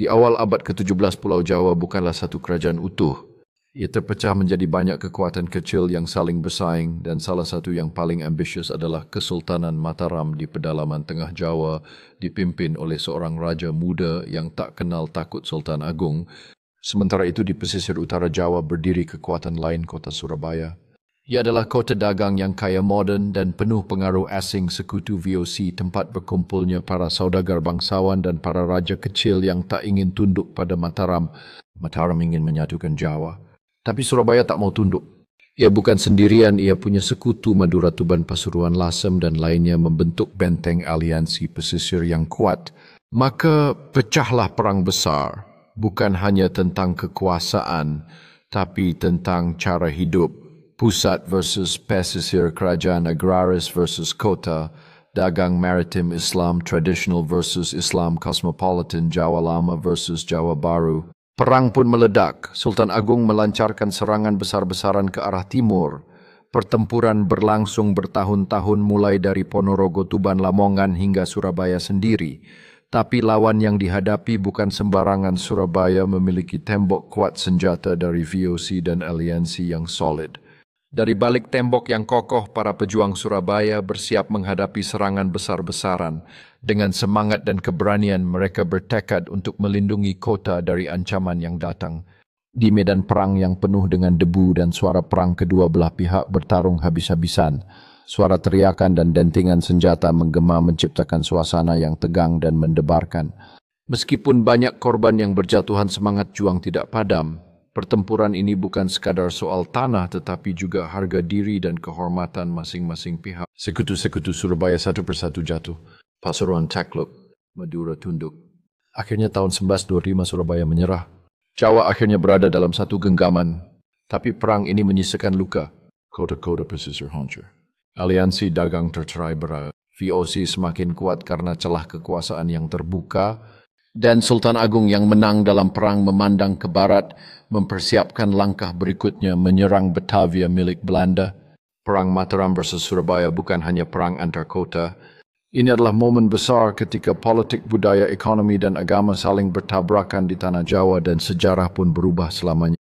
Di awal abad ke-17 Pulau Jawa bukanlah satu kerajaan utuh. Ia terpecah menjadi banyak kekuatan kecil yang saling bersaing dan salah satu yang paling ambisius adalah Kesultanan Mataram di pedalaman tengah Jawa dipimpin oleh seorang raja muda yang tak kenal takut Sultan Agung. Sementara itu di pesisir utara Jawa berdiri kekuatan lain kota Surabaya. Ia adalah kota dagang yang kaya moden dan penuh pengaruh asing sekutu VOC, tempat berkumpulnya para saudagar bangsawan dan para raja kecil yang tak ingin tunduk pada Mataram. Mataram ingin menyatukan Jawa. Tapi Surabaya tak mau tunduk. Ia bukan sendirian, ia punya sekutu Madura, Tuban, Pasuruan, Lasem dan lainnya membentuk benteng aliansi pesisir yang kuat. Maka pecahlah perang besar, bukan hanya tentang kekuasaan, tapi tentang cara hidup. Pusat versus pesisir, kerajaan agraris versus kota, dagang maritim Islam tradisional versus Islam cosmopolitan, Jawa Lama versus Jawa Baru. Perang pun meledak. Sultan Agung melancarkan serangan besar-besaran ke arah timur. Pertempuran berlangsung bertahun-tahun mulai dari Ponorogo, Tuban, Lamongan hingga Surabaya sendiri. Tapi lawan yang dihadapi bukan sembarangan. Surabaya memiliki tembok kuat senjata dari VOC dan aliansi yang solid. Dari balik tembok yang kokoh, para pejuang Surabaya bersiap menghadapi serangan besar-besaran. Dengan semangat dan keberanian, mereka bertekad untuk melindungi kota dari ancaman yang datang. Di medan perang yang penuh dengan debu dan suara perang, kedua belah pihak bertarung habis-habisan. Suara teriakan dan dentingan senjata menggema menciptakan suasana yang tegang dan mendebarkan. Meskipun banyak korban yang berjatuhan, semangat juang tidak padam. Pertempuran ini bukan sekadar soal tanah, tetapi juga harga diri dan kehormatan masing-masing pihak. Sekutu-sekutu Surabaya satu persatu jatuh. Pasuruan takluk, Madura tunduk. Akhirnya tahun 1125 Surabaya menyerah. Jawa akhirnya berada dalam satu genggaman. Tapi perang ini menyisakan luka. Kota-kota pesisir hancur. Aliansi dagang tercerai berai. VOC semakin kuat karena celah kekuasaan yang terbuka. Dan Sultan Agung yang menang dalam perang memandang ke barat, mempersiapkan langkah berikutnya menyerang Batavia milik Belanda. Perang Mataram versus Surabaya bukan hanya perang antar kota. Ini adalah momen besar ketika politik, budaya, ekonomi dan agama saling bertabrakan di tanah Jawa dan sejarah pun berubah selamanya.